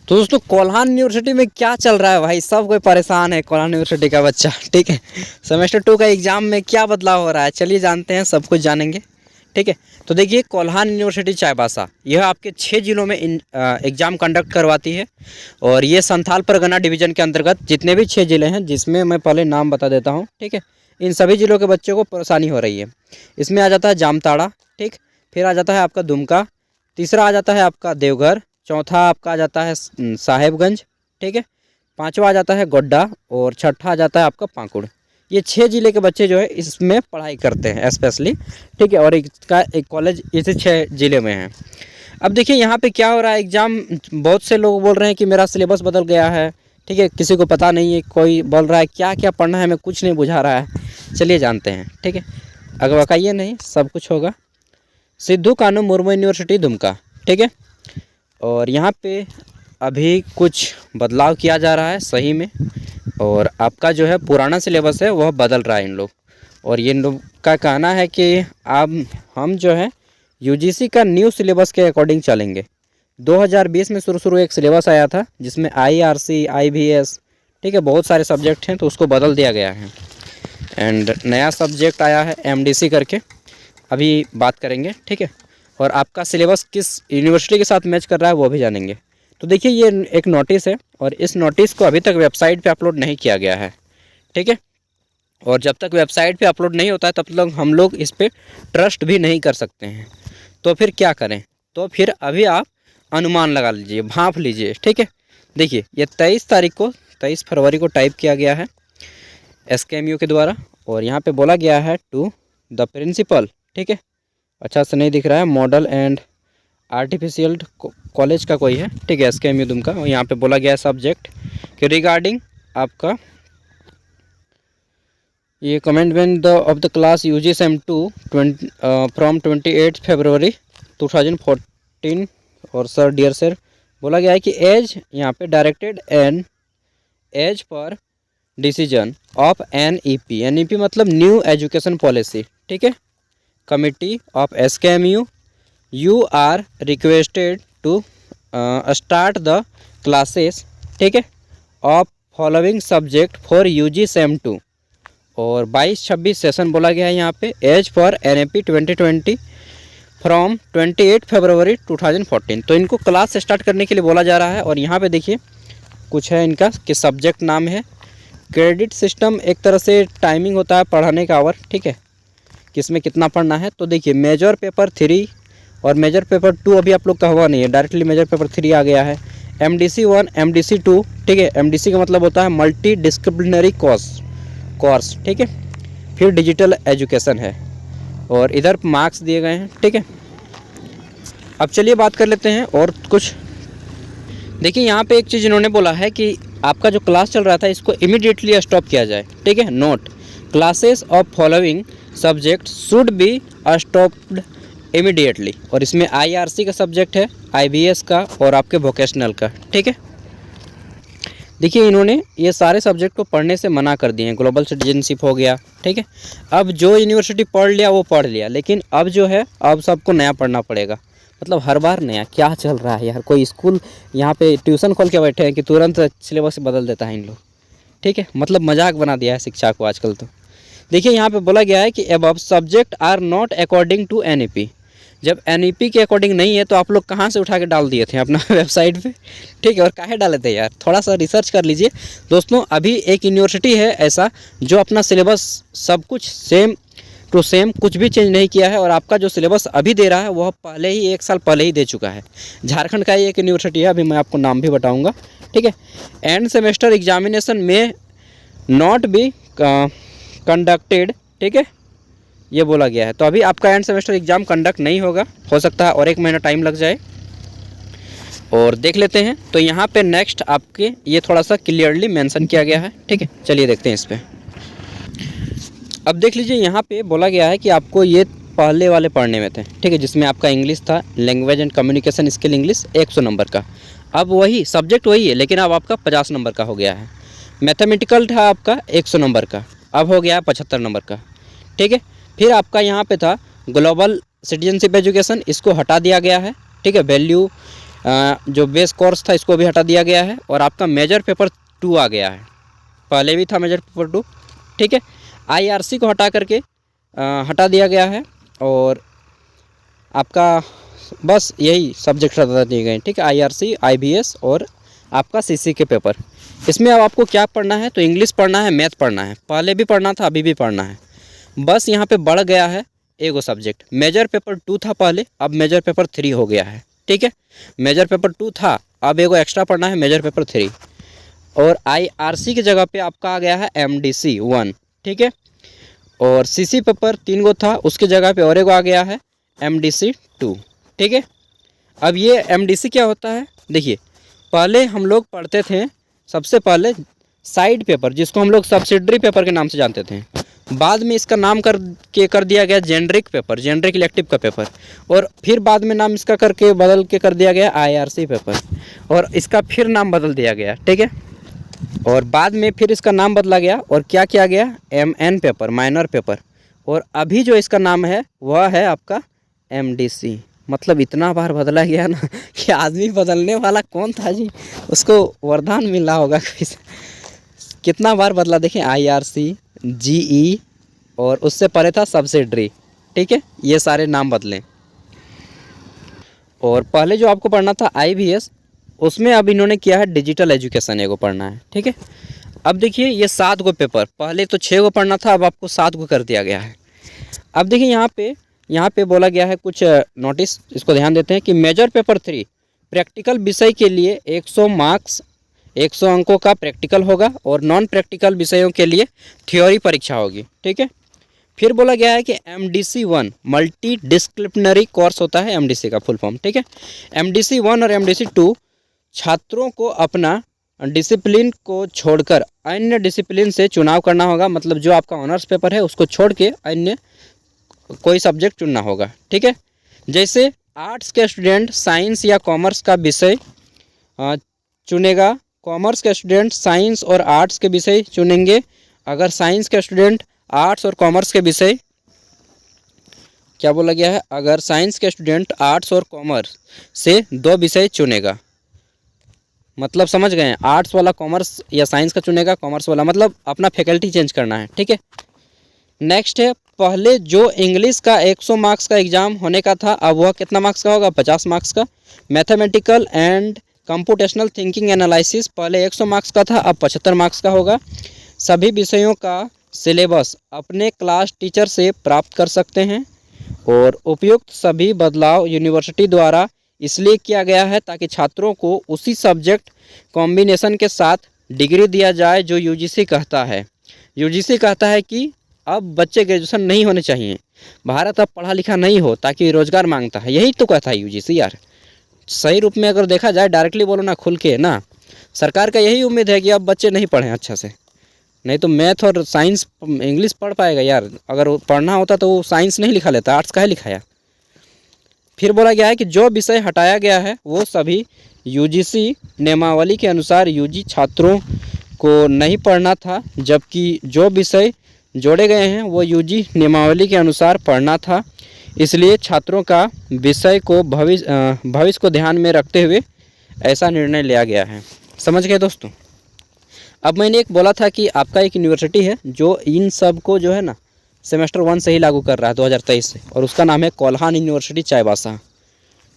तो दोस्तों कोल्हान यूनिवर्सिटी में क्या चल रहा है भाई, सब कोई परेशान है। कोल्हान यूनिवर्सिटी का बच्चा, ठीक है, सेमेस्टर 2 का एग्ज़ाम में क्या बदलाव हो रहा है, चलिए जानते हैं, सब कुछ जानेंगे, ठीक है। तो देखिए कोल्हान यूनिवर्सिटी चाईबासा यह आपके 6 जिलों में एग्ज़ाम कंडक्ट करवाती है। और ये संथाल परगना डिवीज़न के अंतर्गत जितने भी 6 ज़िले हैं, जिसमें मैं पहले नाम बता देता हूँ, ठीक है। इन सभी ज़िलों के बच्चों को परेशानी हो रही है। इसमें आ जाता है जामताड़ा, ठीक, फिर आ जाता है आपका दुमका, तीसरा आ जाता है आपका देवघर, चौथा आपका आ जाता है साहेबगंज, ठीक है, पांचवा आ जाता है गोड्डा और छठा आ जाता है आपका पाकुड़। ये 6 ज़िले के बच्चे जो है इसमें पढ़ाई करते हैं स्पेशली, ठीक है। और इसका एक कॉलेज इसी 6 ज़िले में है। अब देखिए यहाँ पे क्या हो रहा है, एग्ज़ाम बहुत से लोग बोल रहे हैं कि मेरा सिलेबस बदल गया है, ठीक है, किसी को पता नहीं है, कोई बोल रहा है क्या क्या पढ़ना है, मैं कुछ नहीं बुझा रहा है। चलिए जानते हैं, ठीक है, अगर वकाइए नहीं, सब कुछ होगा। सिद्धू कानू मुर्मू यूनिवर्सिटी दुमका, ठीक है। और यहाँ पे अभी कुछ बदलाव किया जा रहा है सही में, और आपका जो है पुराना सिलेबस है वह बदल रहा है इन लोग। और ये इन लोग का कहना है कि अब हम जो है यूजीसी का न्यू सिलेबस के अकॉर्डिंग चलेंगे। 2020 में शुरू एक सिलेबस आया था जिसमें आईआरसी, आईवीएस, ठीक है, बहुत सारे सब्जेक्ट हैं, तो उसको बदल दिया गया है। एंड नया सब्जेक्ट आया है एमडीसी करके, अभी बात करेंगे, ठीक है। और आपका सिलेबस किस यूनिवर्सिटी के साथ मैच कर रहा है वो भी जानेंगे। तो देखिए ये एक नोटिस है और इस नोटिस को अभी तक वेबसाइट पे अपलोड नहीं किया गया है, ठीक है। और जब तक वेबसाइट पे अपलोड नहीं होता है तब तक हम लोग इस पर ट्रस्ट भी नहीं कर सकते हैं। तो फिर क्या करें, तो फिर अभी आप अनुमान लगा लीजिए, भांप लीजिए, ठीक है। देखिए ये 23 फरवरी को टाइप किया गया है SKMU के द्वारा, और यहाँ पे बोला गया है टू द प्रिंसिपल, ठीक है, अच्छा से नहीं दिख रहा है, मॉडल एंड आर्टिफिशियल कॉलेज का कोई है, ठीक है, SKMU दुमका। और यहाँ पे बोला गया है सब्जेक्ट कि रिगार्डिंग आपका ये commencement of the class UGSM2 from 28 February 2014। और सर डियर सर बोला गया है कि एज यहाँ पे directed an as per decision of NEP मतलब न्यू एजुकेशन पॉलिसी, ठीक है, committee of SKMU you are requested to start the classes, ठीक है, of following subject for UGSM2। और 22-26 सेशन बोला गया है यहाँ पे, as for NEP 2020 from 28 February 2014। तो इनको क्लास स्टार्ट करने के लिए बोला जा रहा है। और यहाँ पे देखिए कुछ है इनका कि सब्जेक्ट नाम है, क्रेडिट सिस्टम एक तरह से टाइमिंग होता है पढ़ाने का आवर, ठीक है, किसमें कितना पढ़ना है। तो देखिए मेजर पेपर 3 और मेजर पेपर 2 अभी आप लोग का हुआ नहीं है, डायरेक्टली मेजर पेपर 3 आ गया है। MDC 1 MDC 2, ठीक है, MDC का मतलब होता है मल्टी डिसिप्लिनरी कोर्स, ठीक है। फिर डिजिटल एजुकेशन है और इधर मार्क्स दिए गए हैं, ठीक है। अब चलिए बात कर लेते हैं और कुछ। देखिए यहाँ पे एक चीज़ इन्होंने बोला है कि आपका जो क्लास चल रहा था इसको इमीडिएटली स्टॉप किया जाए, ठीक है। Note classes of following subject should be stopped immediately. और इसमें IRC का सब्जेक्ट है, IBS का और आपके वोकेशनल का, ठीक है। देखिए इन्होंने ये सारे सब्जेक्ट को पढ़ने से मना कर दिए हैं, ग्लोबल सिटीजनशिप हो गया, ठीक है। अब जो यूनिवर्सिटी पढ़ लिया वो पढ़ लिया, लेकिन अब जो है अब सबको नया पढ़ना पड़ेगा। मतलब हर बार नया, क्या चल रहा है यार, कोई स्कूल यहाँ पे ट्यूशन खोल के बैठे हैं कि तुरंत सिलेबस बदल देता है इन लोग, ठीक है। मतलब मजाक बना दिया है शिक्षा को आजकल तो। देखिए यहाँ पे बोला गया है कि above subject are not according to NEP। जब NEP के अकॉर्डिंग नहीं है तो आप लोग कहाँ से उठा के डाल दिए थे अपना वेबसाइट पे, ठीक है। और काहे डाले थे यार, थोड़ा सा रिसर्च कर लीजिए दोस्तों। अभी एक यूनिवर्सिटी है ऐसा जो अपना सिलेबस सब कुछ सेम टू सेम, कुछ भी चेंज नहीं किया है, और आपका जो सिलेबस अभी दे रहा है वह पहले ही 1 साल पहले ही दे चुका है। झारखंड का ही एक यूनिवर्सिटी है, अभी मैं आपको नाम भी बताऊँगा, ठीक है। एंड सेमेस्टर एग्जामिनेशन में नॉट बी कंडक्टेड, ठीक है, ये बोला गया है। तो अभी आपका एंड सेमेस्टर एग्ज़ाम कंडक्ट नहीं होगा, हो सकता है और 1 महीना टाइम लग जाए। और देख लेते हैं तो यहाँ पे नेक्स्ट आपके ये थोड़ा सा क्लियरली मेंशन किया गया है, ठीक है। चलिए देखते हैं इस पर। अब देख लीजिए यहाँ पे बोला गया है कि आपको ये पहले वाले पढ़ने में थे, ठीक है, जिसमें आपका इंग्लिश था, language and communication skill English 100 number का। अब वही सब्जेक्ट वही है, लेकिन अब आपका 50 नंबर का हो गया है। मैथमेटिकल था आपका 100 नंबर का, अब हो गया है 75 नंबर का, ठीक है। फिर आपका यहाँ पे था ग्लोबल सिटीजनशिप एजुकेशन, इसको हटा दिया गया है, ठीक है। वैल्यू जो बेस कोर्स था इसको भी हटा दिया गया है और आपका मेजर पेपर 2 आ गया है। पहले भी था मेजर पेपर 2, ठीक है। IRC को हटा करके हटा दिया गया है और आपका बस यही सब्जेक्ट हटा दिए गए, ठीक है। IRC, IBS और आपका CC के पेपर। इसमें अब आपको क्या पढ़ना है, तो इंग्लिश पढ़ना है, मैथ पढ़ना है। पहले भी पढ़ना था, अभी भी पढ़ना है। बस यहाँ पे बढ़ गया है एगो सब्जेक्ट। मेजर पेपर 2 था पहले, अब मेजर पेपर 3 हो गया है, ठीक है। मेजर पेपर 2 था, अब एगो एक्स्ट्रा पढ़ना है, मेजर पेपर 3। और IRC की जगह पे आपका आ गया है MDC 1, ठीक है। और CC पेपर 3 गो था, उसकी जगह पे और एगो आ गया है MDC 2, ठीक है। अब ये MDC क्या होता है, देखिए पहले हम लोग पढ़ते थे सबसे पहले साइड पेपर, जिसको हम लोग सब्सिडरी पेपर के नाम से जानते थे। बाद में इसका नाम कर दिया गया जेनरिक पेपर, जेनरिक इलेक्टिव का पेपर। और फिर बाद में नाम इसका करके बदल के कर दिया गया IRC पेपर, और इसका फिर नाम बदल दिया गया, ठीक है। और बाद में फिर इसका नाम बदला गया और क्या किया गया, MN पेपर, माइनर पेपर। और अभी जो इसका नाम है वह है आपका MDC। मतलब इतना बार बदला गया ना कि आदमी बदलने वाला कौन था जी, उसको वरदान मिला होगा कितना बार बदला देखें, IRC, GE और उससे पहले था सब्सिडरी, ठीक है। ये सारे नाम बदलें। और पहले जो आपको पढ़ना था IBS, उसमें अब इन्होंने किया है डिजिटल एजुकेशन एगो पढ़ना है, ठीक है। अब देखिए ये 7 गो पेपर, पहले तो 6 गो पढ़ना था, अब आपको 7 गो कर दिया गया है। अब देखिए यहाँ पे बोला गया है कुछ नोटिस, इसको ध्यान देते हैं कि मेजर पेपर 3 प्रैक्टिकल विषय के लिए 100 मार्क्स, 100 अंकों का प्रैक्टिकल होगा और नॉन प्रैक्टिकल विषयों के लिए थ्योरी परीक्षा होगी, ठीक है। फिर बोला गया है कि MDC 1 मल्टी डिस्क्रिप्लिनरी कोर्स होता है, MDC का फुल फॉर्म, ठीक है। MDC 1 और MDC 2 छात्रों को अपना डिसिप्लिन को छोड़कर अन्य डिसिप्लिन से चुनाव करना होगा। मतलब जो आपका ऑनर्स पेपर है उसको छोड़ के अन्य कोई सब्जेक्ट चुनना होगा, ठीक है। जैसे आर्ट्स के स्टूडेंट साइंस या कॉमर्स का विषय चुनेगा, कॉमर्स के स्टूडेंट साइंस और आर्ट्स के विषय चुनेंगे। अगर साइंस के स्टूडेंट आर्ट्स और कॉमर्स के विषय, क्या बोला गया है, अगर साइंस के स्टूडेंट आर्ट्स और कॉमर्स से 2 विषय चुनेगा, मतलब समझ गए हैं, आर्ट्स वाला कॉमर्स या साइंस का चुनेगा, कॉमर्स वाला मतलब अपना फैकल्टी चेंज करना है, ठीक है। नेक्स्ट है, पहले जो इंग्लिश का 100 मार्क्स का एग्ज़ाम होने का था, अब वह कितना मार्क्स का होगा, 50 मार्क्स का। Mathematical and computational thinking analysis पहले 100 मार्क्स का था, अब 75 मार्क्स का होगा। सभी विषयों का सिलेबस अपने क्लास टीचर से प्राप्त कर सकते हैं और उपयुक्त सभी बदलाव यूनिवर्सिटी द्वारा इसलिए किया गया है ताकि छात्रों को उसी सब्जेक्ट कॉम्बिनेशन के साथ डिग्री दिया जाए जो UGC कहता है। UGC कहता है कि अब बच्चे ग्रेजुएशन नहीं होने चाहिए, भारत अब पढ़ा लिखा नहीं हो ताकि रोज़गार मांगता है, यही तो कहता है UGC यार। सही रूप में अगर देखा जाए, डायरेक्टली बोलो ना, खुल के ना, सरकार का यही उम्मीद है कि अब बच्चे नहीं पढ़ें अच्छा से, नहीं तो मैथ और साइंस इंग्लिश पढ़ पाएगा यार। अगर पढ़ना होता तो वो साइंस नहीं लिखा लेता, आर्ट्स का ही लिखाया। फिर बोला गया है कि जो विषय हटाया गया है वो सभी UGC नियमावली के अनुसार UG छात्रों को नहीं पढ़ना था, जबकि जो विषय जोड़े गए हैं वो UG नियमावली के अनुसार पढ़ना था। इसलिए छात्रों का विषय को भविष्य को ध्यान में रखते हुए ऐसा निर्णय लिया गया है। समझ गए दोस्तों। अब मैंने एक बोला था कि आपका एक यूनिवर्सिटी है जो इन सब को जो है ना सेमेस्टर 1 से ही लागू कर रहा है 2023 से, और उसका नाम है कोल्हान यूनिवर्सिटी चाईबासा,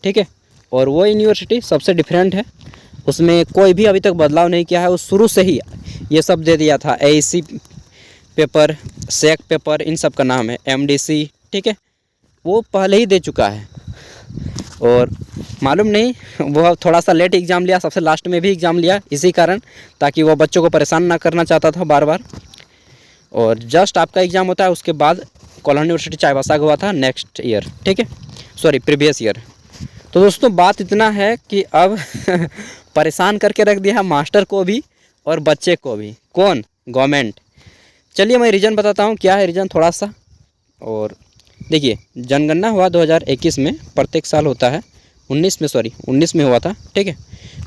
ठीक है। और वो यूनिवर्सिटी सबसे डिफरेंट है, उसमें कोई भी अभी तक बदलाव नहीं किया है। वो शुरू से ही ये सब दे दिया था, AEC पेपर, SEC पेपर, इन सब का नाम है MDC, ठीक है। वो पहले ही दे चुका है और मालूम नहीं वो थोड़ा सा लेट एग्ज़ाम लिया, सबसे लास्ट में भी एग्ज़ाम लिया इसी कारण, ताकि वो बच्चों को परेशान ना करना चाहता था बार बार। और जस्ट आपका एग्ज़ाम होता है उसके बाद कोल्हान यूनिवर्सिटी चाईबासा हुआ था नेक्स्ट ईयर, ठीक है, सॉरी प्रीवियस ईयर। तो दोस्तों बात इतना है कि अब परेशान करके रख दिया है मास्टर को भी और बच्चे को भी, कौन, गवर्नमेंट। चलिए मैं रीज़न बताता हूँ क्या है रीज़न थोड़ा सा। और देखिए जनगणना हुआ 2021 में, प्रत्येक साल होता है, 19 में हुआ था, ठीक है।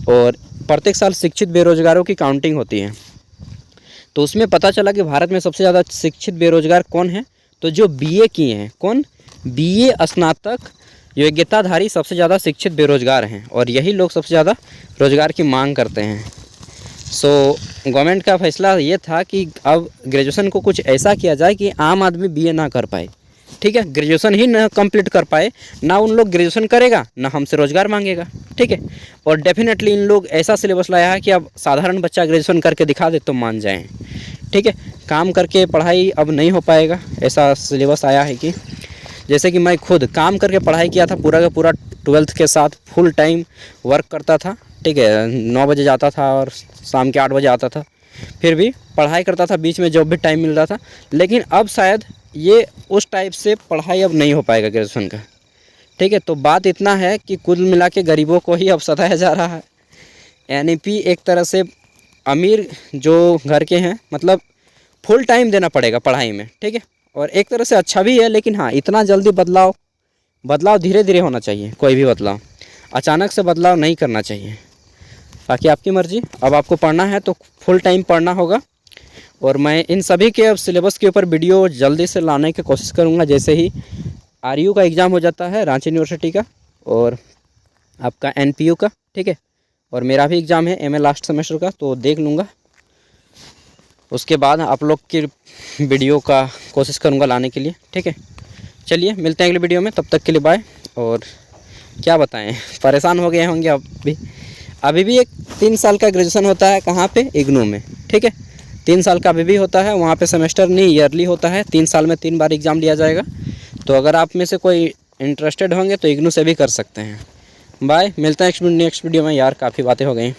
और प्रत्येक साल शिक्षित बेरोजगारों की काउंटिंग होती है, तो उसमें पता चला कि भारत में सबसे ज़्यादा शिक्षित बेरोजगार कौन है, तो जो BA किए हैं। कौन? BA स्नातक योग्यताधारी सबसे ज़्यादा शिक्षित बेरोजगार हैं और यही लोग सबसे ज़्यादा रोजगार की मांग करते हैं। सो गवर्नमेंट का फैसला ये था कि अब ग्रेजुएशन को कुछ ऐसा किया जाए कि आम आदमी बीए ना कर पाए, ठीक है, ग्रेजुएशन ही ना कंप्लीट कर पाए, ना उन लोग ग्रेजुएशन करेगा ना हमसे रोज़गार मांगेगा, ठीक है। और डेफिनेटली इन लोग ऐसा सिलेबस लाया है कि अब साधारण बच्चा ग्रेजुएशन करके दिखा दे तो मान जाएं, ठीक है। काम करके पढ़ाई अब नहीं हो पाएगा, ऐसा सिलेबस आया है कि जैसे कि मैं खुद काम करके पढ़ाई किया था, पूरा का पूरा 12th के साथ फुल टाइम वर्क करता था, ठीक है। 9 बजे जाता था और शाम के 8 बजे आता था, फिर भी पढ़ाई करता था, बीच में जब भी टाइम मिल रहा था। लेकिन अब शायद ये उस टाइप से पढ़ाई अब नहीं हो पाएगा ग्रेजुएशन का, ठीक है। तो बात इतना है कि कुल मिला के गरीबों को ही अब सताया जा रहा है। एनईपी एक तरह से अमीर जो घर के हैं, मतलब फुल टाइम देना पड़ेगा पढ़ाई में, ठीक है। और एक तरह से अच्छा भी है, लेकिन हाँ, इतना जल्दी बदलाव धीरे धीरे होना चाहिए। कोई भी बदलाव अचानक से बदलाव नहीं करना चाहिए। बाकी आपकी मर्ज़ी, अब आपको पढ़ना है तो फुल टाइम पढ़ना होगा। और मैं इन सभी के अब सिलेबस के ऊपर वीडियो जल्दी से लाने की कोशिश करूँगा, जैसे ही आरयू का एग्ज़ाम हो जाता है, रांची यूनिवर्सिटी का, और आपका एनपीयू का, ठीक है। और मेरा भी एग्ज़ाम है एमए लास्ट सेमेस्टर का, तो देख लूँगा। उसके बाद आप लोग की वीडियो का कोशिश करूँगा लाने के लिए, ठीक है। चलिए मिलते हैं अगले वीडियो में, तब तक के लिए बाय। और क्या बताएं, परेशान हो गए होंगे अभी भी एक 3 साल का ग्रेजुएशन होता है, कहाँ पे, इग्नू में, ठीक है। 3 साल का अभी भी होता है, वहाँ पे सेमेस्टर नहीं ईयरली होता है, 3 साल में 3 बार एग्ज़ाम लिया जाएगा। तो अगर आप में से कोई इंटरेस्टेड होंगे तो इग्नू से भी कर सकते हैं। बाय, मिलते हैं नेक्स्ट वीडियो में। यार काफ़ी बातें हो गई।